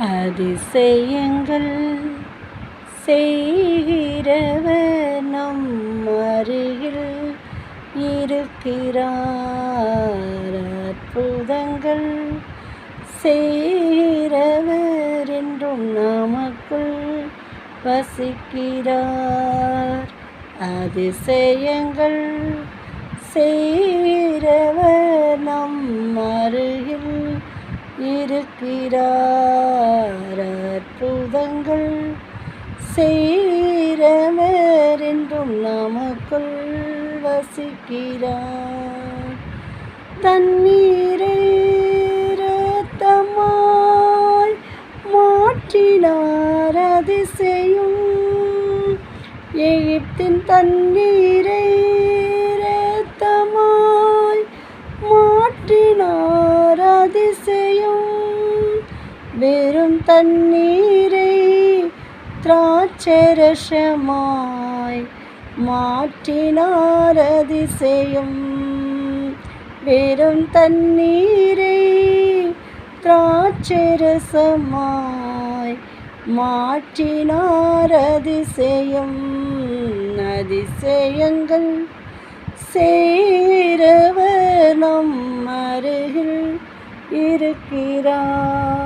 அதிசயங்கள் செய்கிறவர் நம் அருகில் இருக்கிறார். அற்புதங்கள் செய்கிறவர் என்றும் நமக்குள் வசிக்கிறார். அதிசயங்கள் செய்கிறவர் நம் அருகில் இருக்கிறார். அற்புதங்கள் செய்கிறவர் என்றும் நமக்குள் வசிக்கிறார். தண்ணீரை இரத்தமாய் மாற்றினார் அதிசயம். எகிப்தின் தண்ணீரை இரத்தமாய் மாற்றினார் அதிசயம். வெறும் தண்ணீரை திராட்சரசமாய் மாற்றினார் அதிசயம். வெறும் தண்ணீரை திராட்சரசமாய் மாற்றினார் அதிசயம். அதிசயங்கள் செய்கிறவர் நம் அருகில் இருக்கிறார்.